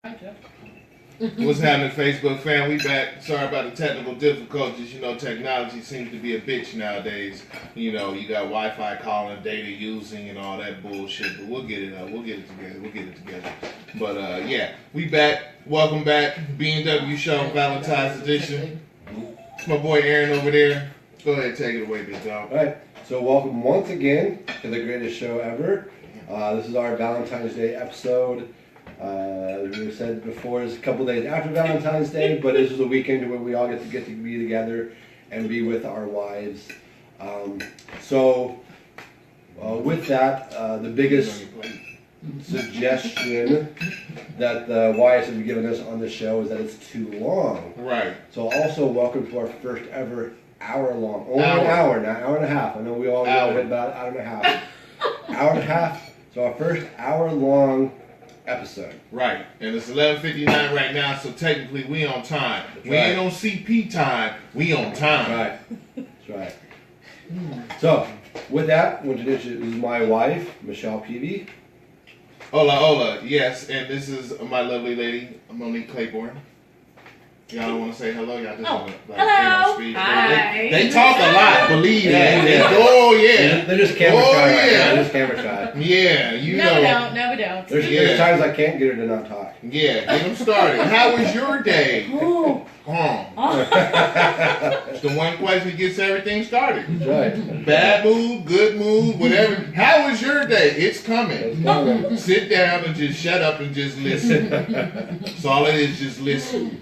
What's happening, Facebook fam? We back. Sorry about the technical difficulties. You know, technology seems to be a bitch nowadays. You know, you got Wi-Fi calling, data using, and all that bullshit. But we'll get it up. We'll get it together. But yeah, we back. Welcome back. B&W Show, Valentine's edition. It's my boy Aaron over there. Go ahead, take it away, big dog. All right. So welcome once again to the greatest show ever. This is our Valentine's Day episode. We said before, it's a couple days after Valentine's Day, but this is a weekend where we all get to be together and be with our wives. With that, the biggest suggestion that the wives have given us on the show is that it's too long. Right. So also welcome to our first ever hour long. Only an hour, not hour and a half. I know we all know about an hour and a half. Hour and a half. So our first hour long episode. Right. And it's 11:59 right now, so technically we on time. We ain't on CP time. We on time. Right. That's right. So, with that, I want to introduce my wife, Michelle Peve. Hola. Yes, and this is my lovely lady, Monique Claiborne. Y'all don't want to say hello? Y'all just want to hello. speak. Hi. They talk a lot, believe that. Yeah. Oh, yeah. They're just camera shy right now. Yeah. They're just camera shy. Yeah, you No, know. we don't. There's times I can't get her to not talk. Yeah, get them started. How was your day? It's the one question that gets everything started. That's right. Bad mood, good mood, whatever. How was your day? It's coming. It's coming. Sit down and just shut up and just listen. That's all it is. Just listen.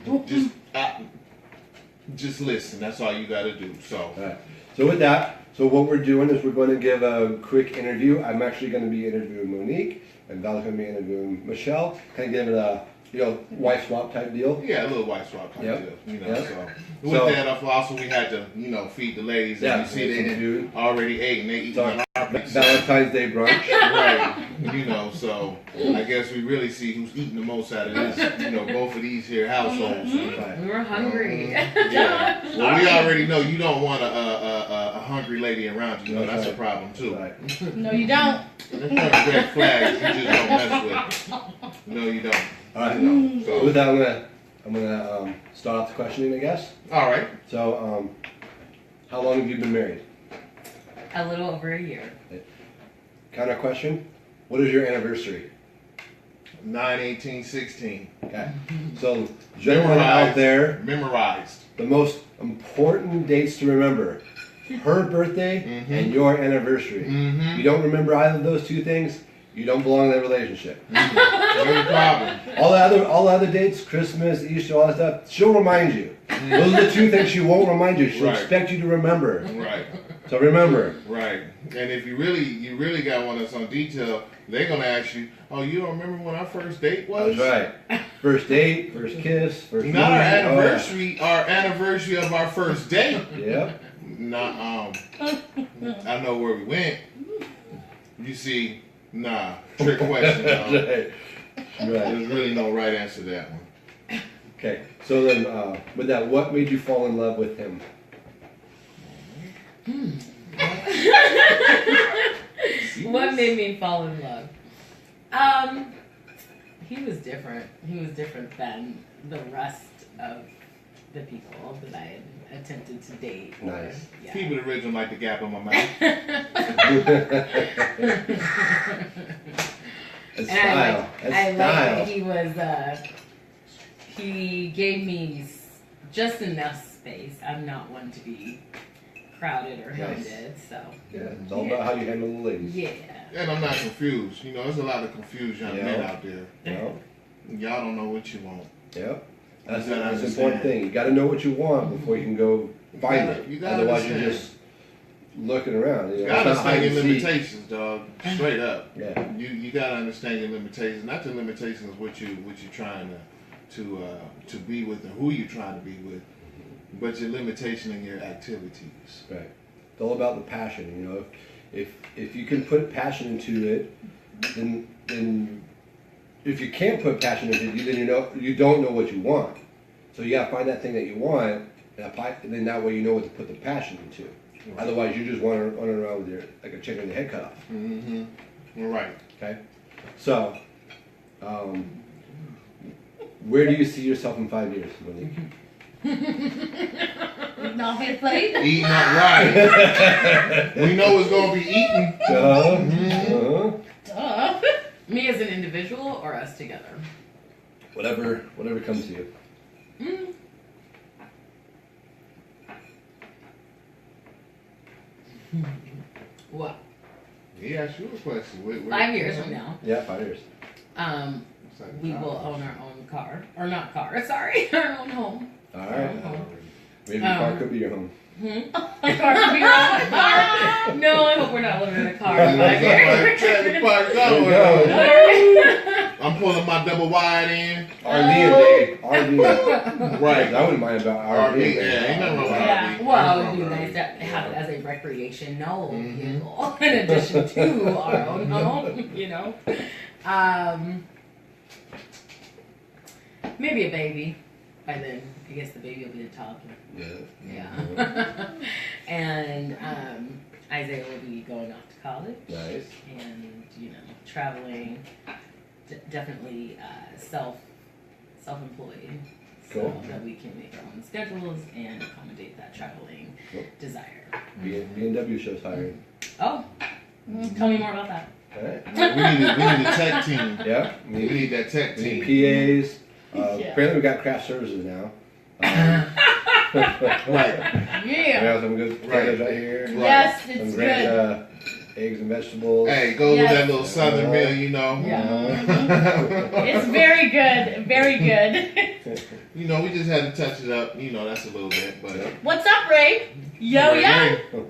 Just listen. That's all you got to do. So. All right. So with that, what we're doing is we're going to give a quick interview. I'm actually going to be interviewing Monique, and Val's going to be interviewing Michelle. Kind of give it a wife swap type deal. Yeah, a little wife swap type deal. So with So, that, also we had to feed the ladies. Yeah, And you see they food. already ate and they eating on our pizza. Valentine's Day brunch. Right. So I guess we really see who's eating the most out of this. Both of these here households. Right. We're hungry. Yeah. Well, we already know you don't want a hungry lady around you. That's a problem too. Right. No, you don't. There's red flags you just don't mess with. No, you don't. All right. So With that, I'm gonna start off the questioning, I guess. all right. So, how long have you been married? A little over a year. Kind of question. What is your anniversary? 9/18/16. Okay. So, gentlemen out there, Memorized. the most important dates to remember: her birthday and your anniversary. Mm-hmm. You don't remember either of those two things, you don't belong in that relationship. No problem. All the other dates, Christmas, Easter, all that stuff, she'll remind you. Those are the two things she won't remind you. She'll Right. expect you to remember. Right. So remember. Right. And if you really got one that's on detail, they're gonna ask you, "Oh, you don't remember when our first date was?" That's right. First date, first kiss, first Not our movie. anniversary. Our anniversary of our first date. Yep. Nah. I know where we went. You see, nah. Trick question. That's Dog. right. Right. There's really no right answer to that one. Okay. So then, with that, what made you fall in love with him? What made me fall in love? He was different. He was different than the rest of the people that I had attempted to date. Nice. Yeah. Keep it original like the gap in my mouth. It's And style. It's I like style. that he was, he gave me just enough space. I'm not one to be crowded or hounded, so. Yeah, it's all about how you handle the ladies. Yeah. And I'm not confused. There's a lot of confused young men out there. Yep. Y'all don't know what you want. Yep. That's You gotta the important understand. thing. You got to know what you want before you can go find it. You gotta Otherwise, understand. you're just looking around. You It's gotta not hide understand your and seek. limitations, dog. Straight up. Yeah. You gotta understand your limitations. Not your limitations what you're trying to be with and who you're trying to be with, but your limitation in your activities. Right. It's all about the passion. If you can put passion into it, then if you can't put passion into it, then you don't know what you want. So you gotta find that thing that you want, and then that way you know what to put the passion into. Right. Otherwise, you just want to run around with like a chicken with your head cut off. Mm-hmm. Right. Okay. So, Where do you see yourself in 5 years, Monique? Not his plate. Eating up right. We know it's gonna be eaten. Duh. Me as an individual or us together? Whatever comes to you. What? He asked you a question. 5 years from now, Yeah, 5 years. we will own our own car. Or not car, sorry. Our own home. All right. home. Maybe your car could be your home. My car could be our own car. No, I hope we're not living in a car in 5 years. I'm pulling my double wide in. RV day. RV. Right. I wouldn't mind about RV. RV, yeah, ain't nothing wrong with Yeah, RV. well, it would be nice to have it as a recreational vehicle in addition to our own home, you know. Maybe a baby. By then, I guess the baby will be a toddler. Yeah. And Isaiah will be going off to college. Nice. And, you know, traveling. Definitely self-employed. Cool. So that we can make our own schedules and accommodate that traveling desire. B&W Show's hiring. Oh, tell me more about that. All right. We need a tech team. Yeah. We need that tech We team. need PAs. Yeah. Apparently we got craft services now. Right. We Yeah. have some good potatoes right here. Yes, Some it's great good. eggs and vegetables. Hey, go with Yes. that little southern meal, you know. It's very good. Very good. You know, we just had to touch it up. You know, that's a little bit, but. What's up, Ray? Yo, Right, yo.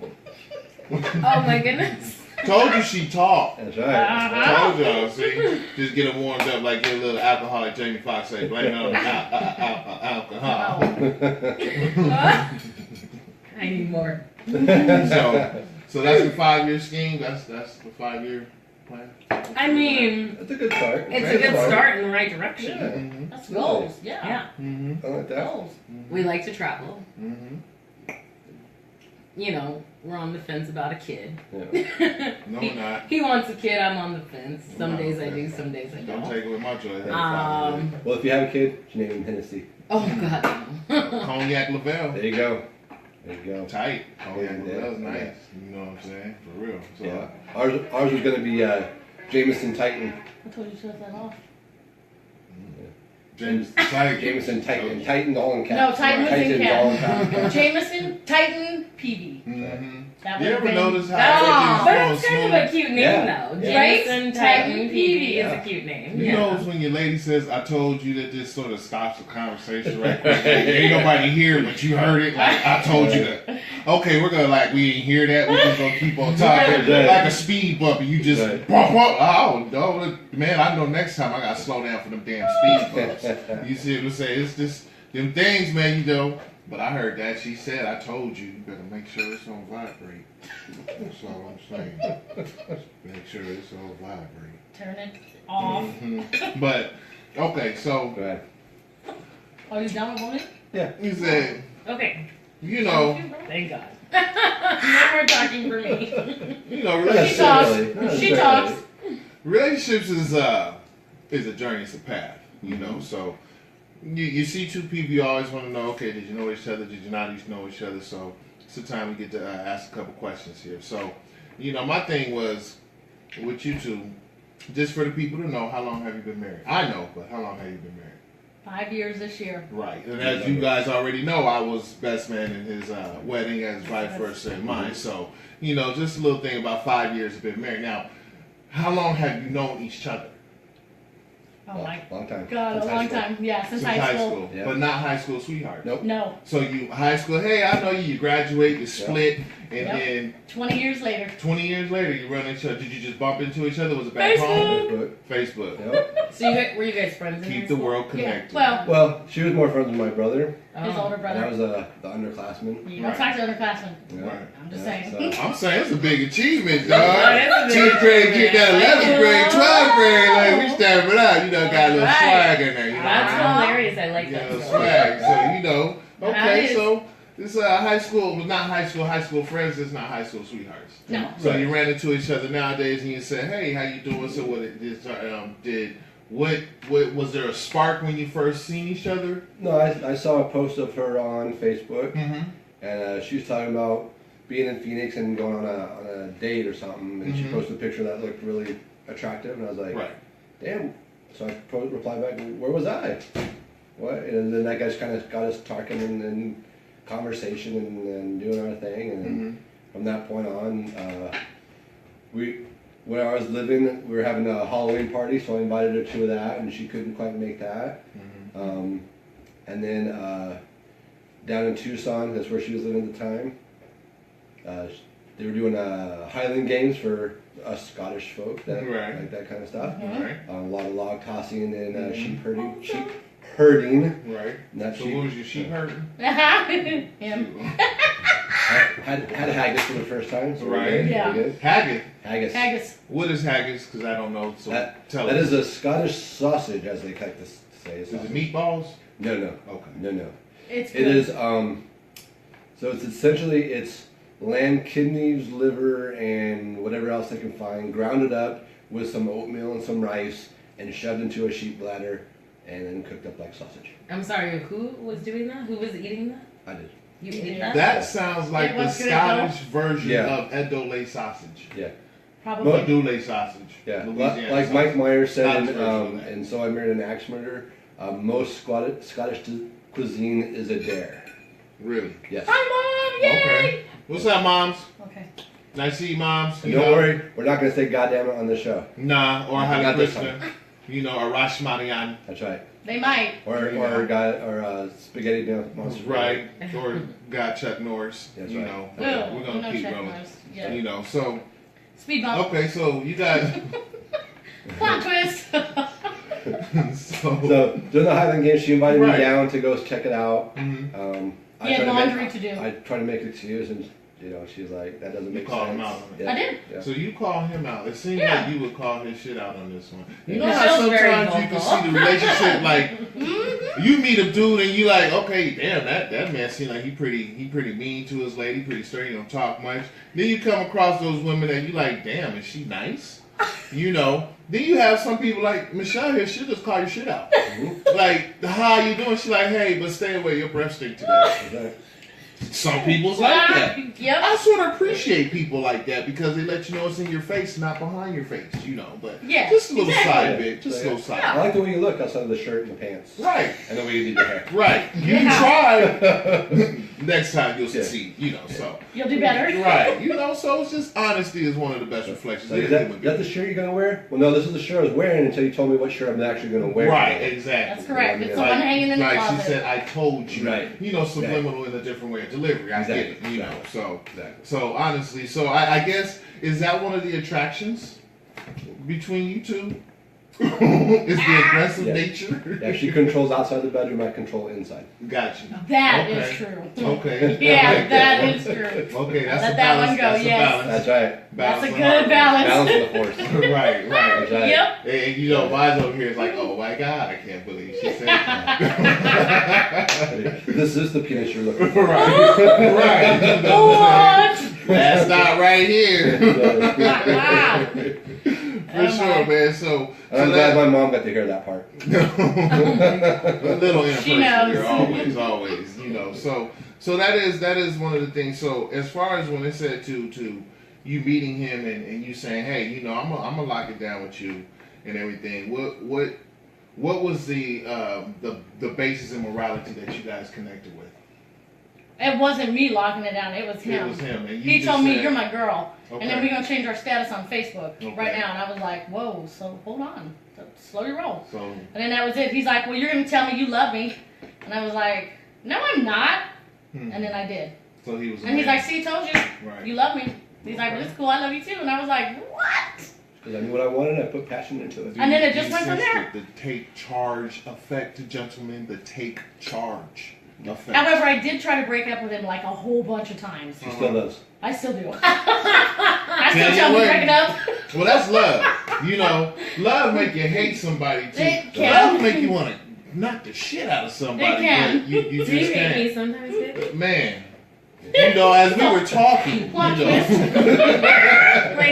Oh my goodness. Told you she talked. That's right. Told y'all, see? Just get them warmed up like your little alcoholic Jamie Foxx say, blame it on the alcohol. I need more. So that's the 5-year scheme? That's the 5-year plan? I mean, That's a good start. it's a good start in the right direction. Yeah. Mm-hmm. That's goals. Yeah. Yeah. Mm-hmm. I like that. Goals. We like to travel. Mm-hmm. You know, we're on the fence about a kid. Yeah. No, we're not. He wants a kid, I'm on the fence. I'm Some not days on I the do, fence. some days I Don't don't. take away my joy. Well, if you have a kid, you name him Hennessy. Oh god. Cognac Lavelle. There you go. There you go. Tight. Cognac Yeah, Lavelle's yeah. nice. You know what I'm saying? For real. So, Yeah. Ours was gonna be Jameson Titan. I told you to shut that off. James Tight. Jameson Titan. Titan all in caps. No, Titan was in Titan's all in caps. caps. Jameson, Titan, Peve. Mm-hmm. That You would've ever been- notice how Oh, but everything's it's kind of going a cute name Yeah. though. Yeah. Jameson Titan Titan Peve. Peve is Yeah. a cute name. You Yeah. know when your lady says, I told you, that just sort of stops the conversation right quick. Like, ain't nobody here, but you heard it. Like, I told you that. Okay, we're gonna like, we didn't hear that. We're just gonna keep on talking. Right. Like a speed bump. And you just, Right. bump, bump. Oh, no, man, I know next time I gotta slow down for them damn speed bumps. You see what I'm saying? It's just them things, man, you know. But I heard that. She said, I told you, you better make sure it's on vibrate. That's all I'm saying. Make sure it's on vibrate. Turn it off. Mhm. But, okay, so, Go ahead. Are you done with women? you said, Okay. you know, Thank God. No more talking for me. you know, Not She talks. necessarily. Not She necessarily. talks. relationships is a journey, it's a path, you know. So you see two people, you always want to know, okay, did you know each other? Did you not know each other? So it's the time we get to ask a couple questions here. So, you know, my thing was with you two, just for the people to know, how long have you been married? I know, but how long have you been married? 5 years this year. Right, and as you guys already know, I was best man in his wedding, as vice versa in mine. So, you know, just a little thing about 5 years of being married. Now, how long have you known each other? Oh my Long time. God, Since a high long school. time. Yeah, since Since high school. Yeah. but not high school sweethearts. Nope. No, So you high school, hey, I know you. You graduate, you split, and Yep. then 20 years later. 20 years later, you run into each other. Did you just bump into each other? Was it back home? Facebook. Facebook. Yep. So were you guys friends in Keep high the school? world connected. Well, Well, she was more friends with my brother, his Oh. older and I brother. was the underclassman. You don't talk to underclassmen. Yeah. Right. I'm just Yeah, saying. so- I'm saying it's a big achievement, Oh, dog. that's a big 10th grade, get that achievement. 11th grade, 12th grade, like we stepping it up. You know, got a little Right. swag in there. You know, That's Uh-huh. hilarious. I like you know, that. swag. So you know, okay. Nice. So this high school was not high school friends. It's not high school sweethearts. No. So Right. you ran into each other nowadays, and you said, "Hey, how you doing?" So what? Did what was there a spark when you first seen each other? No, I saw a post of her on Facebook, Mm-hmm. and she was talking about being in Phoenix and going on a date or something, and she Mhm. posted a picture that looked really attractive, and I was like, Right. damn. So I replied back, where was I? What? And then that guy's kind of got us talking and conversation and doing our thing, and then Mm-hmm. from that point on, where I was living, we were having a Halloween party, so I invited her to that, and she couldn't quite make that. Mm-hmm. And then down in Tucson, that's where she was living at the time. They were doing Highland games for us Scottish folk, that Right. like that kind of stuff. Right. A lot of log tossing and Mhm. sheep herding. Right. Not So sheep. what was your sheep herding? Him. Had haggis for the first time. So we're Right. good, Yeah. we're good. Haggis. Haggis. Haggis. What is haggis? Because I don't know. So tell That us. is a Scottish sausage, as they like to say. Is it meatballs? No, no, Okay. no. It's It good. is. So it's essentially lamb kidneys, liver, and whatever else they can find, grounded up with some oatmeal and some rice, and shoved into a sheep bladder, and then cooked up like sausage. I'm sorry, who was doing that? Who was eating that? I did. You You ate did. that? That sounds like It the was good, Scottish version Yeah. of Edole sausage. Yeah, Probably. Edole sausage. yeah. Louisiana Like Mike sausage. Myers said, Scottish version of that. and so I married an axe murderer. Most Scottish cuisine is a dare. Really? Yes. Hi, Mom! Yay! Okay. What's up, moms? Okay. Nice to see you, moms. And You don't know, worry, we're not going to say goddamn it on the show. Nah, or I Hare got this Krishna. You know, or Rashmanian. That's right. They might. Or spaghetti monster. Right. Or God Chuck Norris. That's you right. know, Well, we're going to keep check rolling. those. Yeah. You know, so, Speed bump. okay, so you guys. Plot twist. so, So during the Highland Games, she invited Right. me down to go check it out. mhm. I He had tried to laundry make, to do. I tried to make an excuse, and she's like, "That doesn't You make called sense." him out on it. Yeah. I did. Yeah. So you call him out. It seems Yeah. like you would call his shit out on this one. You know Yeah. how Michelle's very sometimes you can vocal. see the relationship like Mm-hmm. you meet a dude and you like, okay, damn, that man seems like he pretty mean to his lady, pretty straight, don't talk much. Then you come across those women and you like, damn, is she nice? You know. Then you have some people like Michelle here, she'll just call your shit out. Like, how you doing? She like, hey, but stay away, your breath stink today. Exactly. Some people's like that. Yep. I sort of appreciate people like that because they let you know it's in your face, not behind your face, you know. But Yeah, just a little exactly. side bit, just a little side. I like the way you look outside of the shirt and the pants, Right, and the way you did your hair. right. You Yeah. try. Next time you'll Yeah. succeed, you know. So You'll do better. right, you know. So it's just honesty is one of the best reflections. So of is a that, human is that the being. shirt you're gonna wear? Well, no, this is the shirt I was wearing until you told me what shirt I'm actually gonna wear. Right, today. exactly. That's correct. It's the Like- one hanging in the Like closet. she said, I told you. Right. You know, subliminal in a different way of delivery. I get it. Exactly. You know. So Exactly. so honestly, so I guess is that one of the attractions between you two? Is the aggressive Yeah. nature? Yeah, she controls outside the bedroom. I control inside. Got you. That Okay. is true. Okay. Yeah, that is true. Okay, that's Let a that balance. one go, That's a yes. balance. That's right. That's a and good harmony. balance. Balance of the force. Right, right. That's right. Yep. And you know, Mine's over here is like, oh my God, I can't believe she said that. This is the penis you're looking for. right, right. What? Last stop right here. Wow. For sure, man. So I'm glad my mom got to hear that part. a little She interpersonal knows. here, always, you know. So that is one of the things. So as far as when it said to you meeting him and you saying, hey, you know, I'm gonna lock it down with you and everything. What was the basis and morality that you guys connected with? It wasn't me locking it down. It was him. It was him. And you He just told me, said- "You're my girl," Okay. and then we're gonna change our status on Facebook Okay. right now. And I was like, "Whoa, so hold on, so slow your roll." So And then that was it. He's like, "Well, you're gonna tell me you love me," and I was like, "No, I'm not." And then I did. So he was. And he's like, "See, told you, right. you love me." He's like, "Well, it's cool. I love you too." And I was like, "What?" Because I knew what I wanted. I put passion into it. And then it Do just you went from sense there. The take charge effect, gentlemen. The take charge effect. However, I did try to break up with him like a whole bunch of times. She still does. I still do. I still Tell tell you me what. break it up. Well, that's love. You know, love make you hate somebody too. It can. Love make you want to knock the shit out of somebody. It can. But you Do you just hate can't. me sometimes, baby? Man. You know, as we were talking, you Plot know. Wait,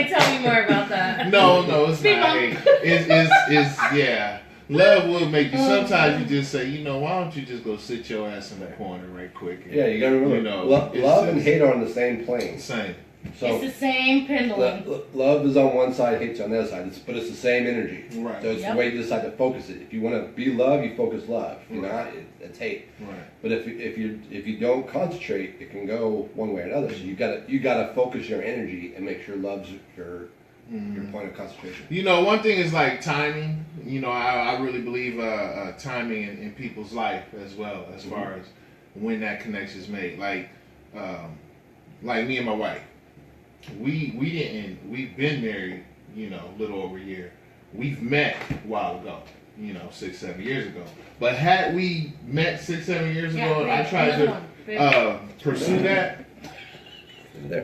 tell me more about that. No, it's Speak not on. hate. It's yeah. Love will make you. Sometimes you just say, you know, why don't you just go sit your ass in the corner right quick? And, Yeah, you gotta remember, you know, love and hate are on the same plane. Same. So It's the same pendulum. love is on one side, hate's on the other side. But it's the same energy. Right. So it's the way you decide to focus it. If you want to be love, you focus love. If you're not, it's hate. Right. But if you don't concentrate, it can go one way or another. So you gotta focus your energy and make sure love's your point of concentration. You know, one thing is like timing. You know, I really believe timing in people's life as well, as far as when that connection is made. Like me and my wife. We've been married, you know, a little over a year. We've met a while ago, you know, 6-7 years ago. But had we met 6-7 years ago, and I tried to pursue that,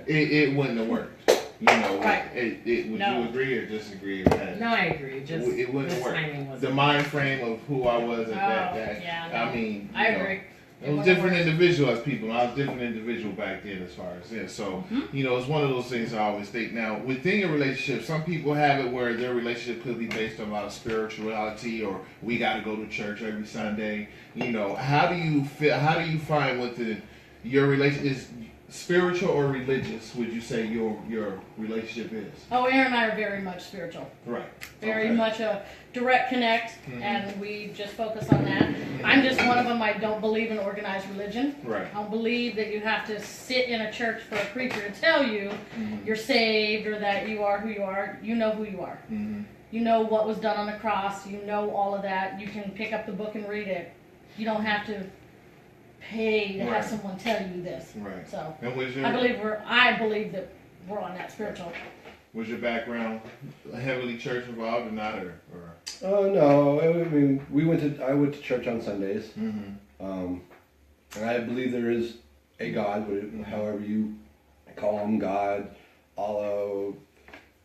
it wouldn't have worked. You know, would you agree or disagree? No, I agree. Just it wouldn't the work. timing wasn't The mind frame of who I was at that. Yeah, no. I mean, I agree. I was a different individual as people. I was a different individual back then as far as So, you know, it's one of those things I always think. Now, within your relationship, some people have it where their relationship could be based on a lot of spirituality, or we got to go to church every Sunday. You know, how do you feel? How do you find within your relationship is spiritual or religious? Would you say your relationship is? Oh, Aaron and I are very much spiritual. Right. Very much a direct connect, and we just focus on that. I'm just one of them. I don't believe in organized religion. Right. I don't believe that you have to sit in a church for a preacher to tell you you're saved or that you are who you are. You know who you are. You know what was done on the cross. You know all of that. You can pick up the book and read it. You don't have to pay to have someone tell you this. Right. So and was your, I believe that we're on that spiritual. Was your background heavily church involved or not, or? Oh no, I mean I went to church on Sundays, and I believe there is a God, however you call him, God, Allah,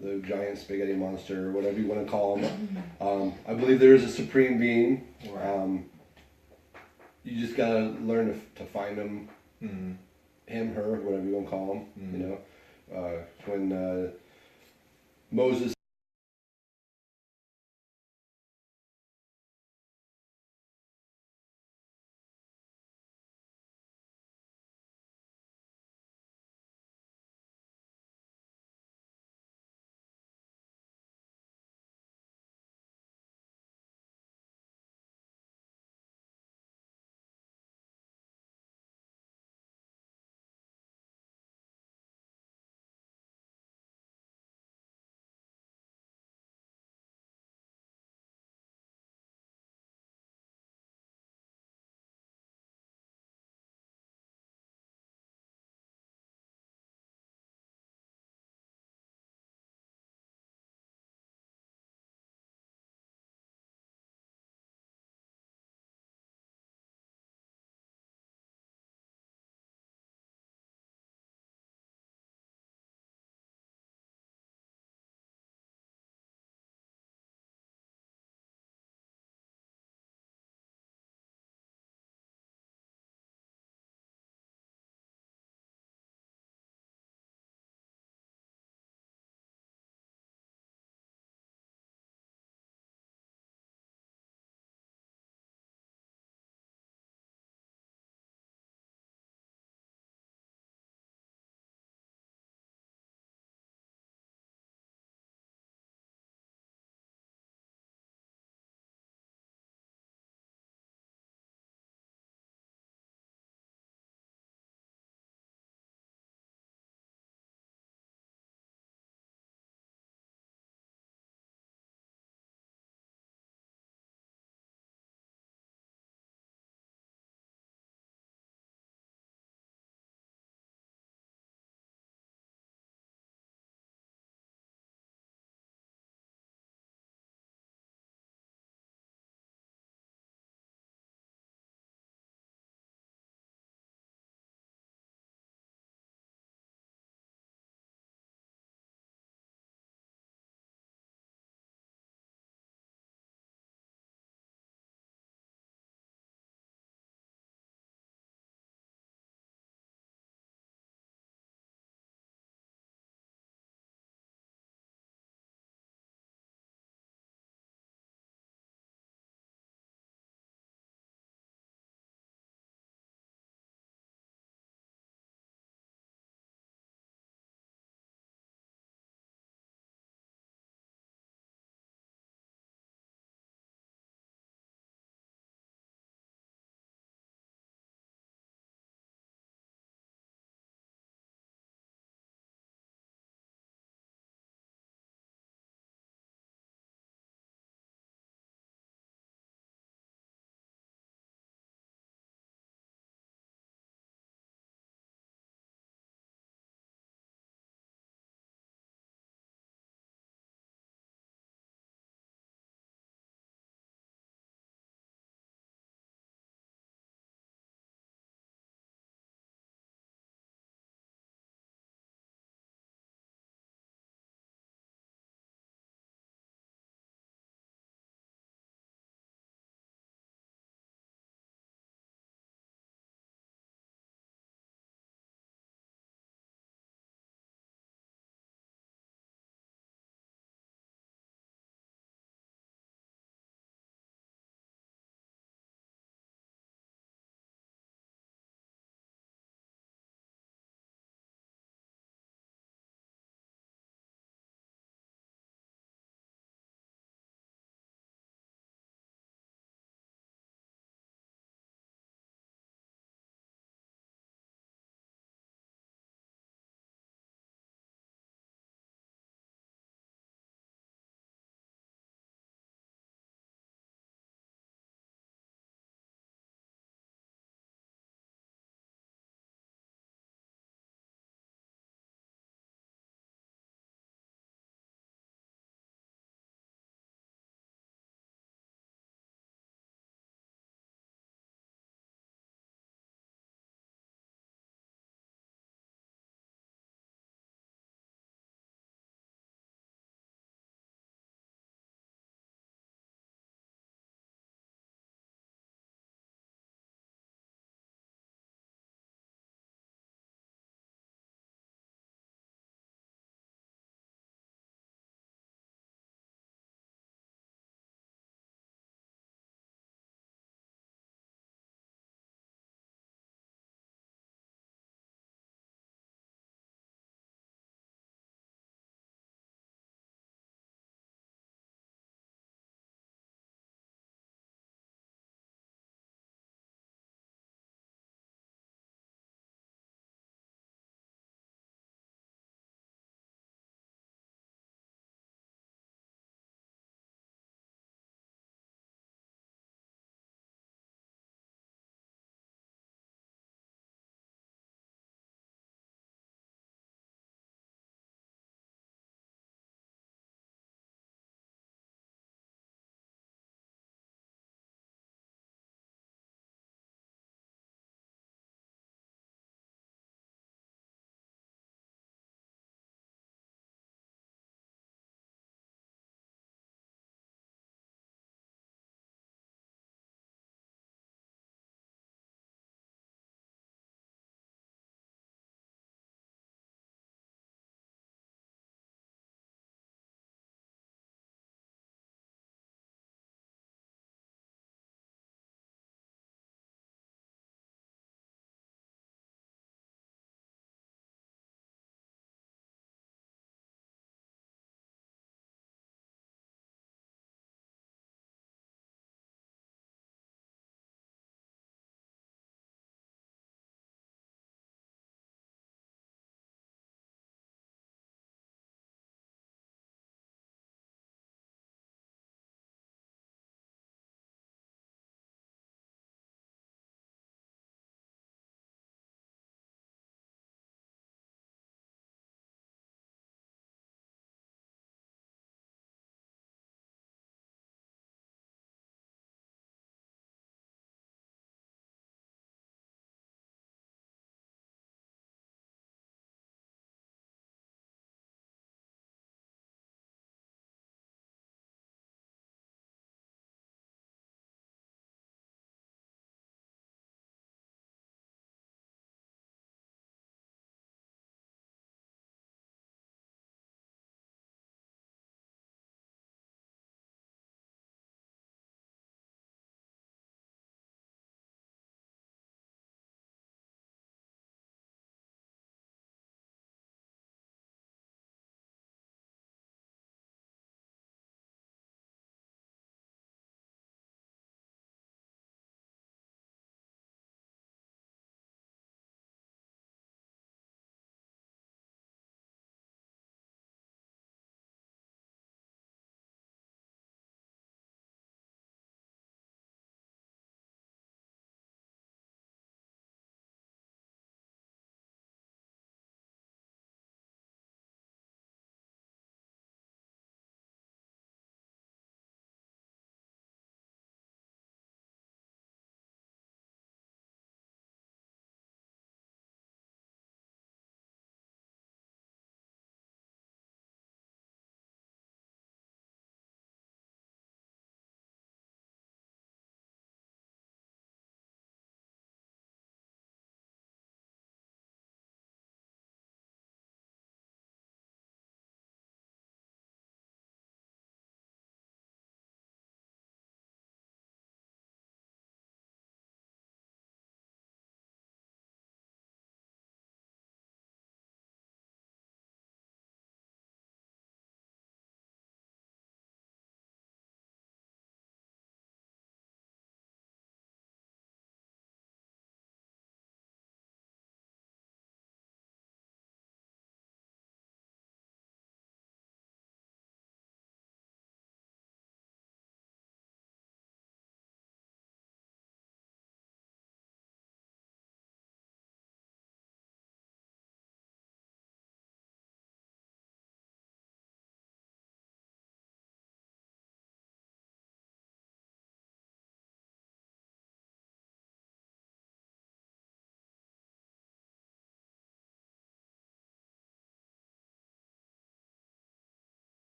the giant spaghetti monster, whatever you want to call him. I believe there is a supreme being. Right. You just gotta learn to find him, him, her, whatever you want to call him. You know, when Moses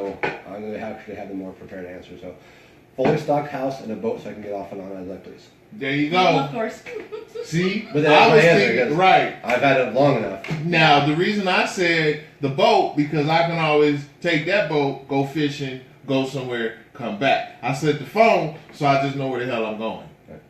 I'm going to actually have the more prepared answer. So, fully stocked house and a boat so I can get off and on as I please. There you Well, of go. course. See, But that's I my was answer, thinking because right. I've had it long enough. Now, the reason I said the boat, because I can always take that boat, go fishing, go somewhere, come back. I said the phone, so I just know where the hell I'm going. Right.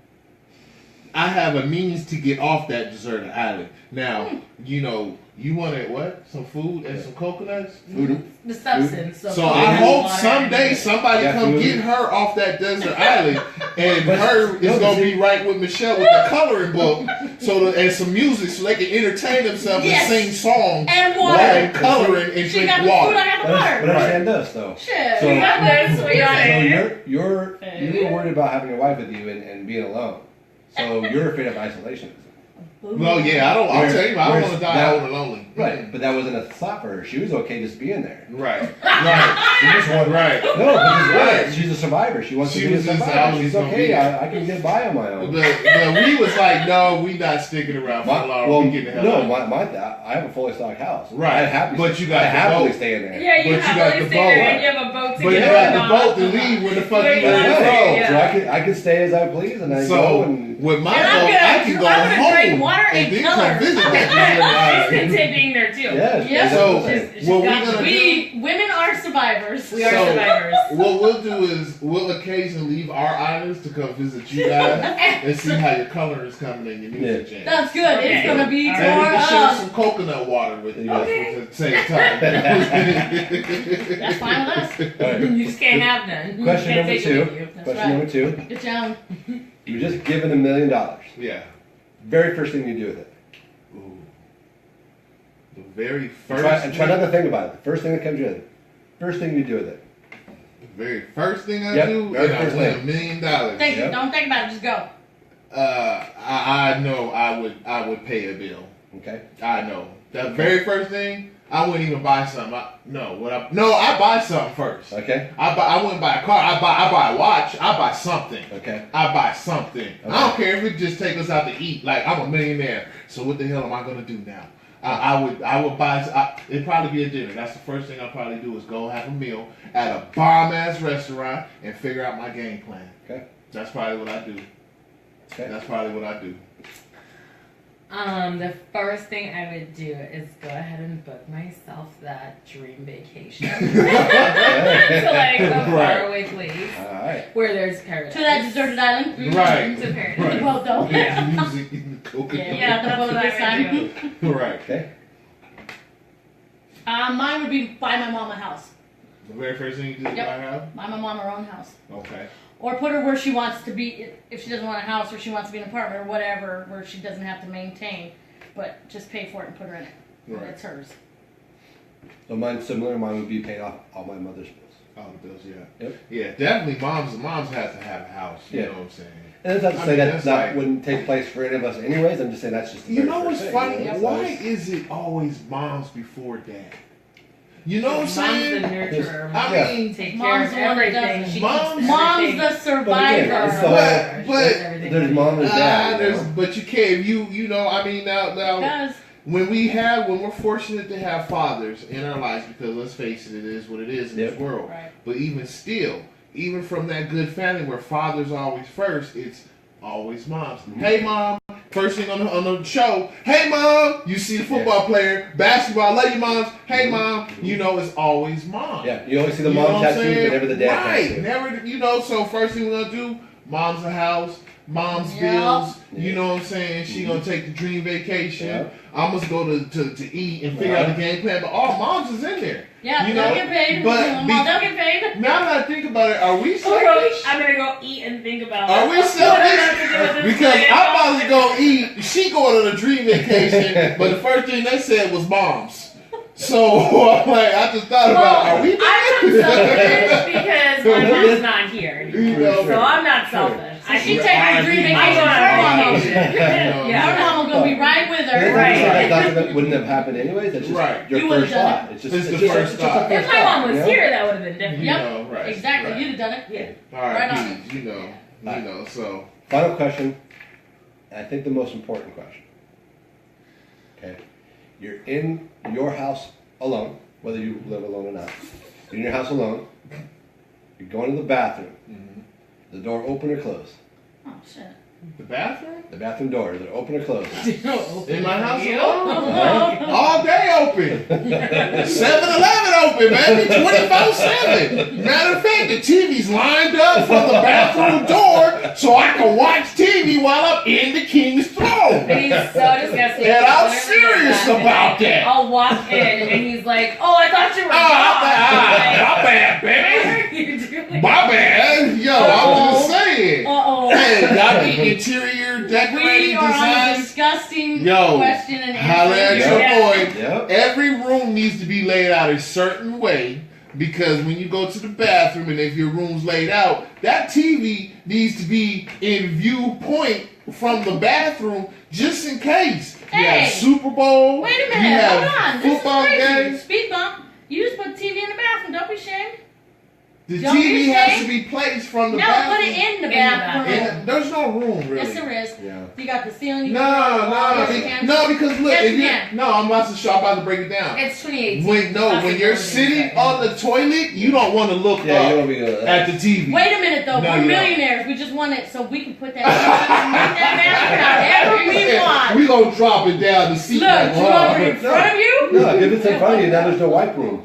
I have a means to get off that deserted island. Now, you know, you wanted what? Some food and some coconuts? Food. The substance. So I hope water, someday somebody Yeah, come food. get her off that desert island, and But- her is no, gonna see- be right with Michelle with the coloring book, and some music so they can entertain themselves Yes. and sing songs And water. and coloring and She drink got the food, water. I got the But water. understand this though. Shit. So- You got this, we got So it. you were worried about having your wife with you and being alone. So you're afraid of isolation. Well, yeah, I'll tell you, I don't want to die Whereas old and lonely. Right, but that wasn't a thought for her. She was okay just being there. Right, right, She just wanted, right. no, but she's Right. right. She's a survivor. She wants She to be a was just survivor. always She's gonna okay. be there. I can get by on my own. But we was like, no, we not sticking around for long. Well, We getting the hell no, out. I have a fully stocked house. Right, I happily, but you got I the happily boat. stay in there. Yeah, you But you have got to the stay boat. there and you have a boat to But you get got on. the boat to leave where the fuck Where you you want wanna to go. go. Yeah. So I could stay as I please, and I go So and with my And I'm boat, gonna- I can go I'm gonna drink home water and and then color. come visit that She's desert island. content being there too. yes, Yeah. So She's what we got to gonna do? We women are survivors. We are So- survivors. What we'll do is we'll occasionally leave our islands to come visit you guys and see how your color is coming in your music jam. That's good. It's gonna be All right. And we tore can share up. some coconut water with you Okay. at the same time. That's fine with us. All right. You just can't have none. Question you can't number take two. it with you. That's Question right. number 2. Get down. You were just given $1 million. Yeah. Very first thing you do with it. Ooh. The very first. And try not to think about it. The first thing that comes to your head. First thing you do with it. The very first thing I Yep, do, very and I first win thing. $1 million. Think, Yep. Don't think about it. Just go. I know I would pay a bill. Okay. I know. The very first thing, I wouldn't even buy something. I buy something first. Okay. I wouldn't buy a car. I buy a watch. I buy something. Okay. I buy something. I don't care if it just take us out to eat. Like, I'm a millionaire. So what the hell am I gonna do now? I would buy. It'd probably be a dinner. That's the first thing I'll probably do is go have a meal at a bomb ass restaurant and figure out my game plan. Okay. That's probably what I do. Okay. That's probably what I do. The first thing I would do is go ahead and book myself that dream vacation to like a Right. faraway place All right. where there's paradise. To that deserted island. Mhm, Right. To paradise. Right. Well, though. Yeah. Music and coconut. Yeah, the boat that's this what I time. would do. Right. Okay. Mine would be buy my mom a house. The very first thing you do is Yep. buy a house? Buy my mom her own house. Okay. Or put her where she wants to be. If she doesn't want a house or she wants to be in an apartment or whatever, where she doesn't have to maintain. But just pay for it and put her in it. Right. It's hers. So mine's similar. Mine would be paying off all my mother's bills. Oh, the bills, yeah. Yep. Yeah, definitely moms has to have a house. You Yeah. know what I'm saying? And it's not to I say mean, that that's that like- wouldn't take place for any of us anyways. I'm just saying that's just the You very know first what's thing, funny? you know? Why So- is it always moms before dad? You know what I'm Mom's the saying? nurturer. I Yeah. mean, Take Mom's care of the one that everything. does it. She Mom's- keeps Mom's everything. the survivor. it's the But- There's mom and dad. you know? but you can't. You know. I mean, now Because when we're fortunate to have fathers in our lives, because let's face it, it is what it is in this Yep. world. Right. But even still, even from that good family where father's always first, it's always moms. Mm-hmm. Hey mom, first thing on the show. Hey mom, you see the football player, basketball. Love you moms. Hey mom, you know it's always mom. Yeah, you always see the You know mom what I'm tattoo, saying? but never the dad right. tattoo. Never, you know. So first thing we're gonna do, mom's a house, mom's Yep. bills. Yeah. You know what I'm saying? She gonna take the dream vacation. Yeah. I'm gonna go to eat and figure out the game plan. But all moms is in there. yeah, You they'll know, get paid. but Mom, they'll get paid. Now that I think about it, are we I'm gonna go- selfish? I'm gonna go eat and think about Are it. we What am I selfish? gonna do with this Because plan? I'm about to go eat. She going on a dream vacation, but the first thing they said was moms. So I'm like, I just thought about, are we? I'm not selfish because my mom's not here You anymore. know, So I'm not selfish. I She can take her dream vacation. I go on Her mom a will. vacation. You know, Her mom will go be right with her. Right. That wouldn't have happened anyways. It's just Right. your You would've first done thought. It's just It's the just first it's just a thought. If first my mom thought, was you know? here, that would have been different. You Yep. know, right. Exactly. Right. You'd have done it. Yeah. All right, Right on. Peve, you know, so. Final question. I think the most important question. Okay. You're in your house alone, whether you live alone or not. you're in your house alone. You're going to the bathroom. The door open or closed? Oh shit. The bathroom? The bathroom door, is it open or closed? In my house alone? All day open. 7-Eleven open, baby. 24/7. Matter of fact, the TV's lined up from the bathroom door so I can watch TV while I'm in the king's throne. And he's so disgusting. And I'm Whenever serious that about that. I'll walk in and he's like, "Oh, I thought you were My bad, What baby. are you doing? My bad. Yo, I'm just saying. Uh-oh. Hey, y'all need interior We decorating are on a designs. disgusting Yo, question and holla at answer. your Yeah. boy. Yep. Every room needs to be laid out a certain way because when you go to the bathroom and if your room's laid out, that TV needs to be in viewpoint from the bathroom just in case. You Hey. have Super Bowl. Wait a You minute, have hold on. This football is crazy. games. Speed bump. You just put TV in the bathroom. Don't be ashamed. The Don't TV you has say? to be placed from the No, bathroom. put it in the In the bathroom. And there's no room really. Yes, there is. Yeah. You got the ceiling. You No, can put it on the wall. Yes, you can. no, because look, Yes, if you you can. no, I'm about to break it down. It's 2018. When you're sitting on the toilet, you don't want to look Yeah, you up don't be at the TV. Wait a minute though. No, We're you don't. millionaires. We just want it so we can put that however we want. We gonna drop it down the seat. Look, like, you wow. over in front of you. No, if it's in front of you, now there's no wipe room.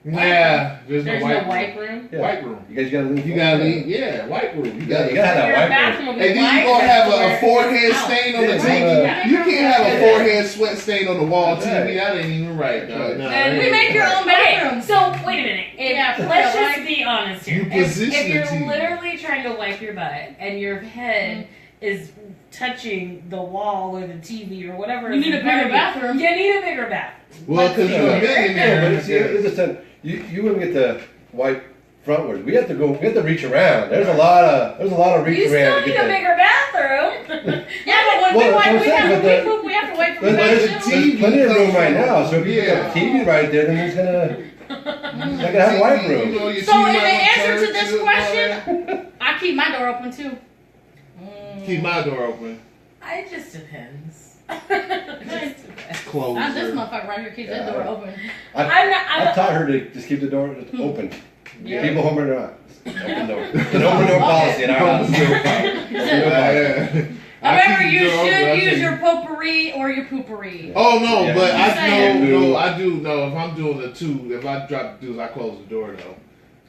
Yeah, there's There's no no white wipe room. Yeah. White room. You guys gotta leave. You gotta leave. Yeah, white room. You You gotta gotta. have Your that wipe room. bathroom will be And then white, you gonna have that's a where forehead it's out. stain on the Yeah, TV. yeah. You can't have a Yeah. forehead sweat stain on the wall That's TV. right. That ain't even right. No, Right. no, And that We ain't make your right. own bathroom. Okay, so wait a minute. Yeah, Let's like- just be honest here. You If position you're the TV. literally trying to wipe your butt and your head is touching the wall or the TV or whatever, You is need a in front bigger of you, bathroom. You need a bigger bathroom. Well, because you're a Yeah, millionaire. but see, it's just that you wouldn't get to wipe frontwards. We have to reach around. There's a lot of reach You still around. to need get a there. bigger bathroom. Yeah, but when Well, we that's what wipe, I'm we saying, have but to the- poop. We have to wipe from There's, the There's a bathroom. TV plenty of room comes right from- now, so if you Yeah. put a TV right there, then it's gonna have a wipe room. You know, your So TV in the might answer turn to this and all question, that. I keep my door open too. Keep my door open. It just depends. It just depends. Close. Not this motherfucker right here keeps that Yeah. door open. I've taught her to just keep the door open. Yeah. People home or not. Open door. An open door policy in our house. No problem. However, keep you the door open, I should use think. your potpourri or your poopery. Oh no, Yeah. but I saying. no, I do know if I'm doing the two. If I drop the deuce, I close the door though.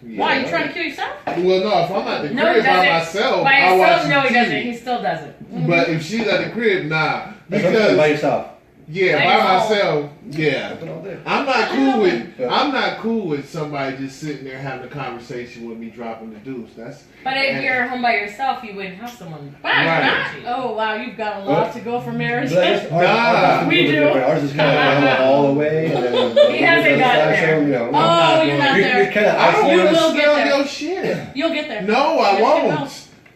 Yeah. Why? You trying to kill yourself? Well, no, if I'm at the No, he crib by doesn't. myself, By I watch himself, no, he TV. doesn't. He still doesn't. But if she's at the crib, nah, That's what I'm saying, by because yourself. yeah, By by yourself. myself, yeah. Open all day. I'm not cool with Yeah. I'm not cool with somebody just sitting there having a conversation with me dropping the deuce. That's But if you're home by yourself, you wouldn't have someone. Wow, Right. not? Oh wow, you've got a lot to go for marriage. But I guess Nah. We do. Ours is kind of down the hall away. And then He hasn't gotten there. You know, Oh, you're not you're there. kind of I don't You want to will get smell there. your shit. You'll get there. No, I Yes, you won't. will.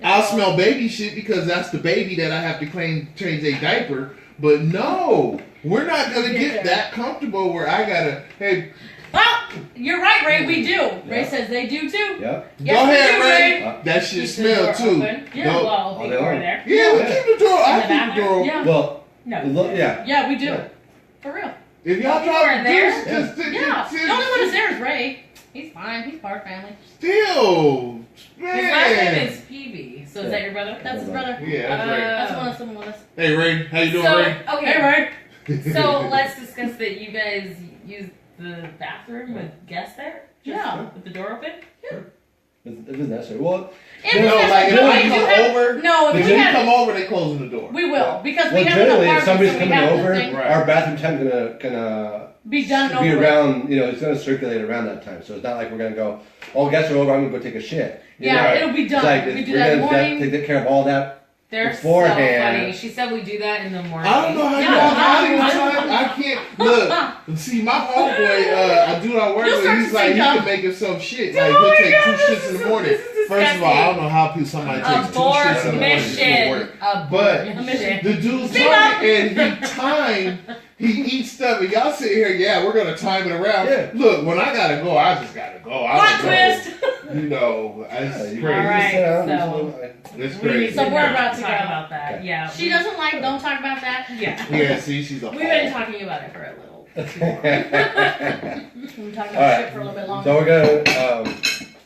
I'll smell baby shit because that's the baby that I have to change a diaper. But no, we're not gonna Get get there. that comfortable where I gotta. Hey, Well, you're right, Ray. We do. Ray Yeah. says they do too. Yeah. Yes, go we ahead, do, Ray. Ray. That shit Keep the smell door too. open. Yeah, Don't- Well, All people day are long. there. Yeah, we Yeah. keep the door. I In the keep the bathroom? door. Yeah. Well, No. yeah. Yeah, we do. Yeah. For real. If y'all People drop are the there? deuce, just Yeah. The only one that's there is Ray. He's fine. He's part of family. still, His last name man. is Peve. So is that your brother? That's his brother. Yeah, that's right. That's one of someone with us. Hey Ray, how you doing, So, Ray? okay. Hey, Ray. So let's discuss that you guys use the bathroom with guests there? Just Yeah. With the door open? If it's necessary. Well, If No, we like have- if no, I we do come have- over, No, if if we you have, come over, they closing the door. we will because we well, have an generally, if apartment, somebody's so we coming have over, the thing Right. our bathroom time's gonna be done be over. around. You know, it's gonna circulate around that time. So it's not like we're gonna go. Oh, guests are over. I'm gonna go take a shit. You Yeah, know? it'll be It's done. like, We do we're that in the gonna morning. take care of all that. They're Beforehand. so funny. She said we do that in the morning. I don't know how you Yeah. how you time. I can't look. See, my homeboy, I do our work You'll with. start He's to like, he think can of- make himself shit. Dude, Like oh he'll my take God, two this shits in is- the morning. this is First of all, I disgusting. don't know how somebody takes 2 shits in the morning before Mission. work. But Mission. the dude's Speak up. talking and he timed. He eats stuff and y'all sit here. Yeah, we're gonna time it around. Yeah. Look, when I gotta go, I just gotta go. I Plot don't know. twist. You know, it's Yeah, you crazy. All right, sit down, so- It's We need crazy. So to we're not about to talk go. about that. Okay. Yeah. She doesn't like. Don't talk about that. Yeah. Yeah, see, she's a We've been talking about it for a little We're talking All about right. shit for a little bit longer. So we're gonna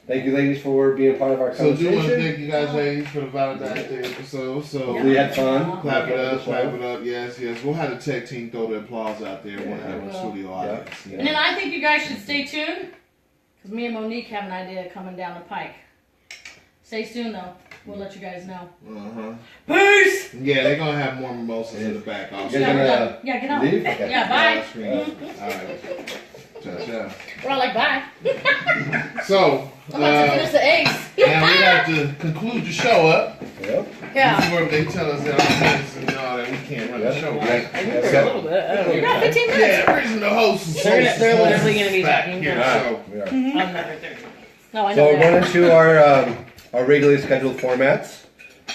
thank you, ladies, for being part of our So do want to conversation. thank you guys, ladies, for the Valentine's Day episode. So Hopefully you had fun. clap it up, clap it up. Yes, yes. We'll have the tech team throw the applause out there. We'll have a studio audience. you And then know. I think you guys should stay tuned, because me and Monique have an idea coming down the pike. Stay tuned though. We'll let you guys know. Uh-huh. Peace! Yeah, they're going to have more mimosas in the back also. You guys Yeah, we're gonna done. Yeah, get out. leave? Okay. Yeah, bye. All right. Ciao, ciao. We're all like, bye. So, I'm about to finish the eggs. now we have to conclude the show up. Yep. Yeah. This is where they tell us that our hosts and all that we can't run the show, right? I think there's a little bit. I don't You know. got 15 minutes. Yeah, the reason the host is They're literally gonna be back talking here, for- so. We are. Another 30 minutes. No, I So know we're going that. into our regularly scheduled formats.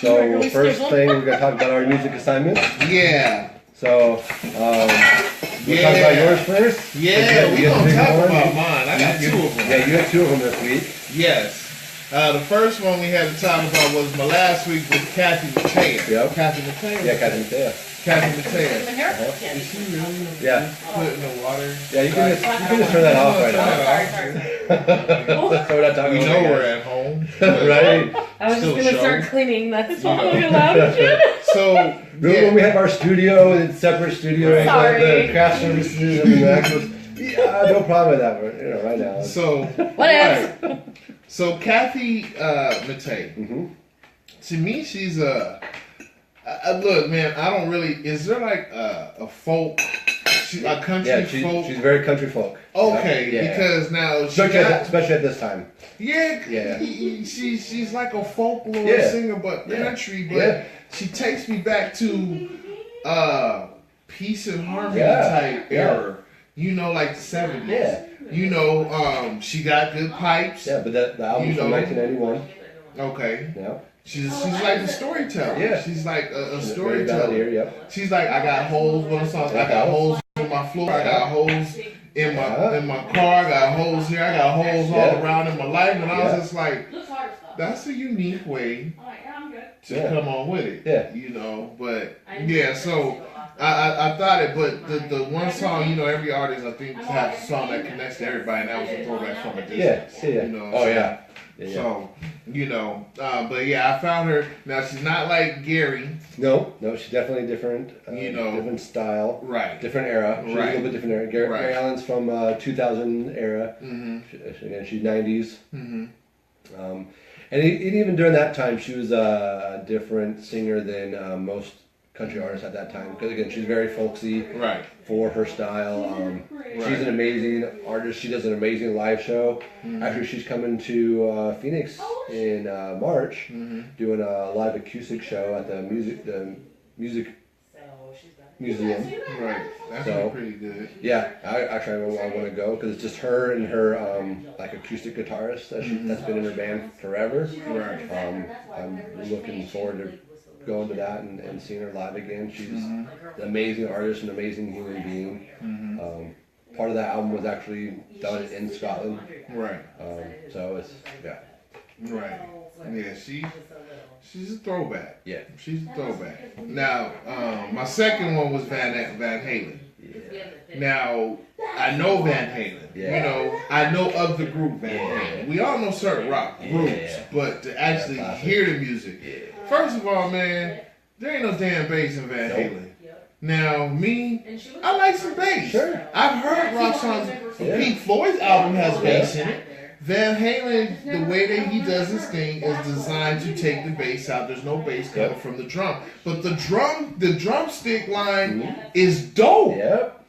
So Regularly first scheduled? thing we're gonna talk about our music assignments. Yeah. So we'll talk about yours first. Yeah, Okay, we're you get going the to big talk one. about mine. I got You- two of them. Yeah, you had two of them this week. Yes. The first one we had to talk about was my last week with Kathy Mateo. Yep. Kathy Mateo? Yeah, Captain Mateo. Kathy In Mateo. the hair? Is she really Yeah. putting the water? Yeah, you can just turn that off right now. Sorry. So we're not talking We about know that. we're at home. Right? I was Still just gonna show. start cleaning. That's You why know. I'm looking loud and shit. So, Remember when we have our studio and separate studios, like Sorry. the craft services and the actual. Yeah, no problem with that. But, right now. so, What else? right. So Kathy Mateo. Mm-hmm. To me, she's a look, man. I don't really. Is there like a folk, a country Yeah, folk? she's very country folk. Okay, Yeah. because now she Especially at this time. yeah, she's like a folklore Yeah. singer, but Yeah. country. But Yeah. she takes me back to peace and harmony Yeah. type Yeah. era. You know, like the 70s. Yeah. You know, she got good pipes. Yeah, but the album's You from know. 1991. Okay. Yeah. She's like a storyteller. Yeah. She's like a Very storyteller. valid yep. She's like, I got holes. What songs? I got holes in my floor. I got holes in my car. I got holes here. I got holes all Yeah. around in my life. And I Yeah. was just like, that's a unique way to Yeah. come on with it. Yeah. You know, but yeah. So I thought it, but the one song, you know, every artist I think has a song that connects to everybody, and that was a throwback from a Yeah. distance. Yeah. You know. Oh so- yeah. Yeah. So, you know, but yeah, I found her. Now she's not like Gary, No, she's definitely different. You know. different style, right? different era. She's a Right. little bit different era. Gary Right. Allen's from 2000 era. Mm-hmm. Again, she's 90s. Mm-hmm. And even during that time, she was a different singer than most country artists at that time. Because again, she's very folksy Right. for her style. She's Right. an amazing artist. She does an amazing live show. Actually, she's coming to Phoenix in March, doing a live acoustic show at the music museum. Right. That's So- pretty good. Yeah, I want to go because it's just her and her like acoustic guitarist that's been in her band forever. Right. I'm looking forward to going to that and seeing her live again. She's an amazing artist, an amazing human being. Part of that album was actually done in Scotland, Right. so it's Right. Yeah. She's a throwback. yeah. She's a throwback. Now, my second one was Van Halen. Now, I know Van Halen. Yeah. You know, I know of the group Van Yeah. Halen. We all know certain rock groups, Yeah. but to actually classic. hear the music. First of all, man, there ain't no damn bass in Van Nope. Halen. Now, me, I like some bass. Sure. I've heard rock songs. Yeah. Pink Floyd's album has bass in it. Van Halen, the way that he does his thing is designed to take the bass out. There's no bass coming Yep. from the drum. But the drumstick line is dope. Yep.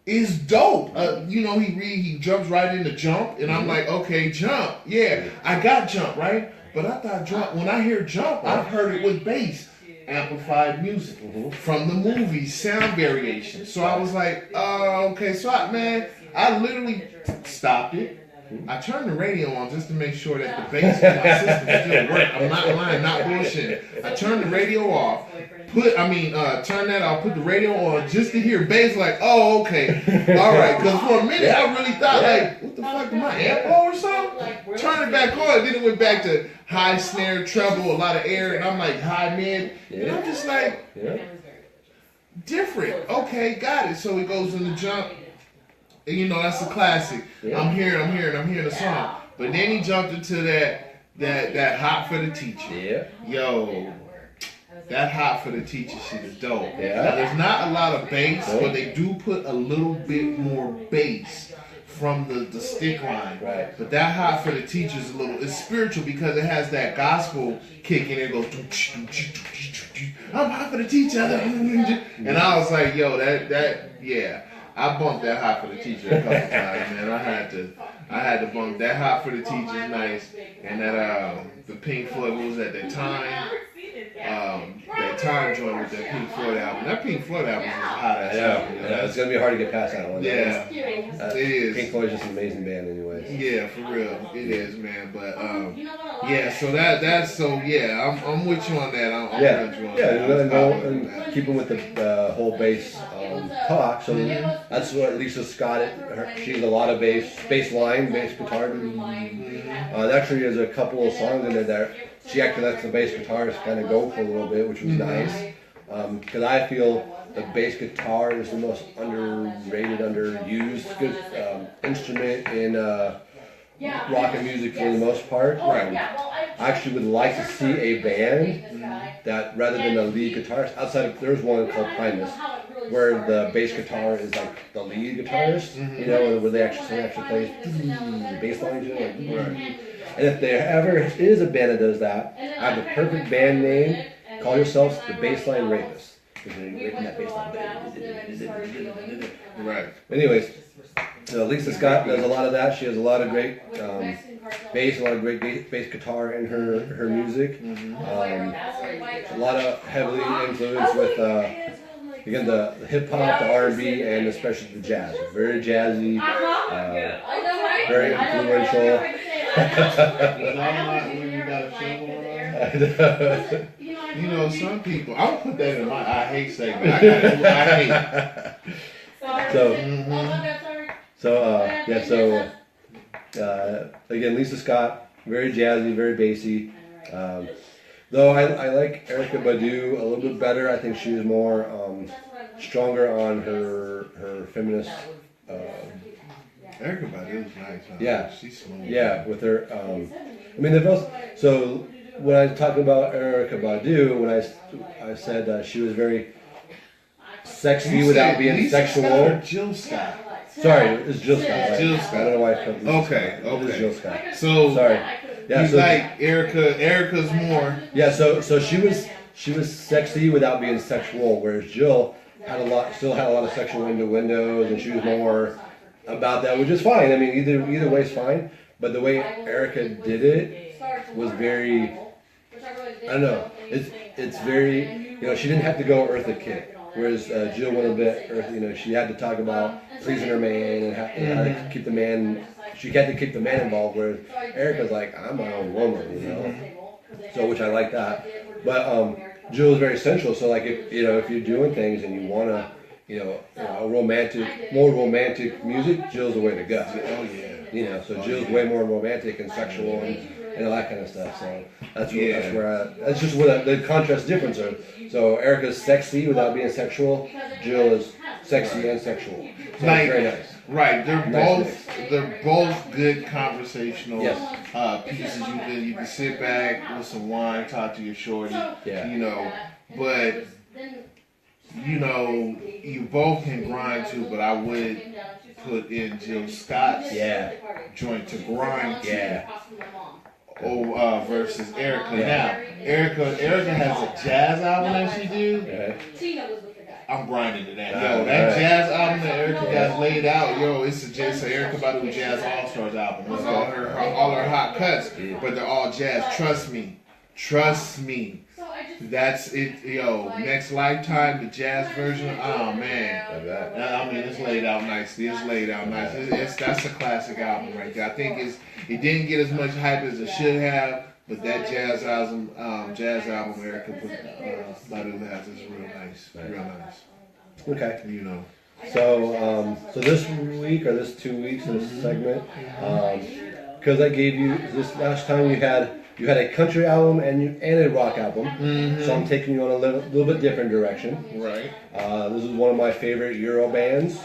Is dope. You know, he jumps right into jump, and I'm like, okay, jump. Yeah, I got jump, right? But I thought jump, when I hear jump, I've heard it with bass. Amplified music from the movie, sound variation. So I was like, okay. So I literally stopped it. I turned the radio on just to make sure that the bass in my system still worked. I'm not lying, not bullshit. I turned the radio off. Turn that off, put the radio on just to hear bass, like, oh, okay. All right. Because for a minute, I really thought, like, what the fuck, did my amp blow or something? Turn it back on. Then it went back to high snare, treble, a lot of air, and I'm like, high mid. And I'm just like, Yeah. different. Okay, got it. So it goes in the jump. you know, that's a classic. Yeah. I'm hearing the song. But then he jumped into that hot for the teacher. Yeah. Yo, that hot for the teacher shit is dope. Yeah. Now, there's not a lot of bass, Nope. but they do put a little bit more bass from the stick line. Right. But that hot for the teacher is it's spiritual because it has that gospel kick and it goes. I'm hot for the teacher. And I was like, yo, yeah. I bumped that hot for the teacher a couple times, man. I had to bump that hot for the teacher nice, and that the Pink Floyd, what was that time? That time joint with that Pink Floyd album. That Pink Floyd album was hot as hell. You know? Yeah, it's gonna be hard to get past that one. Yeah, it is. Pink Floyd's just an amazing band, anyways. Yeah, for real, it is, man. But yeah, so I'm with you on that. I'm with you on that. And keeping with the whole bass talk. So that's what Lisa Scott. She's a lot of bass line, bass guitar. Actually, there's a couple of songs in there that she actually lets the bass guitarist kind of go for a little bit, which was nice. Because I feel the bass guitar is the most underrated, underused good instrument in rock and music for the most part. I actually would like to see a band that, rather than a lead guitarist, outside of, there's one called Primus, where the bass guitar is like the lead guitarist, you know, where they actually plays the bass line. And if there ever is a band that does that, I have the perfect band name. Call yourselves the Bassline Rapists. Because you're raping that bassline. Right. Anyways, Lisa Scott does a lot of that. She has a lot of great bass, a lot of great bass guitar in her music. A lot of heavily influenced with again the hip hop, the R&B, and especially the jazz. Very jazzy, very influential. You know, some people, I'll put that in my I hate segment. I got it. I hate. Again, Lisa Scott, very jazzy, very bassy. Though I like Erykah Badu a little bit better. I think she's more stronger on her feminist. Erykah Badu is nice. Huh? Yeah, she's smooth. Yeah, with her. I mean, they've also. So when I was talking about Erykah Badu, when I said she was very sexy without being Lisa sexual. Scott or Jill Scott? Sorry, it's Jill Scott. Right? Jill Scott. I don't know why it's called Lisa Okay. Scott. It is Jill Scott. So sorry. Yeah, you like Erykah? Erykah's more. Yeah. So she was sexy without being sexual, whereas Jill still had a lot of sexual innuendos, and she was more about that, which is fine. I mean, either way is fine. But the way Erykah did it was very, I don't know. It's very, you know, she didn't have to go Eartha Kitt, whereas Jill went a bit Eartha. You know, she had to talk about pleasing her man and how to keep the man. She had to keep the man involved, whereas Erykah's like, I'm my own woman, you know. So, which I like that. But Jill is very sensual. So, like, if you're doing things and you wanna, more romantic music, Jill's the way to go. Oh yeah. You know, so Jill's way more romantic and sexual and all that kind of stuff. So that's just where the contrast difference are. So Erykah's sexy without being sexual. Jill is sexy and sexual. So it's very nice. Right, they're both good conversational pieces. You can sit back with some wine, talk to your shorty. Yeah. You know, but you know, you both can grind too, but I would put in Jill Scott's joint to grind to. Versus Erykah. Now, Erykah has a jazz album that she do. I'm grinding to that. Yo, that jazz album that Erykah got laid out, it's a Erykah Badu Jazz All Stars album. It's all her hot cuts, but they're all jazz. Trust me. That's it, Next Lifetime, the jazz version. Oh man, I mean, it's laid out nicely. That's a classic album right there. I think it didn't get as much hype as it should have, but that jazz album Erykah Badu has is real nice. Okay. You know. So this week or this 2 weeks in this segment, because I gave you this last time you had a country album and a rock album, so I'm taking you on a little bit different direction. Right. This is one of my favorite Euro bands.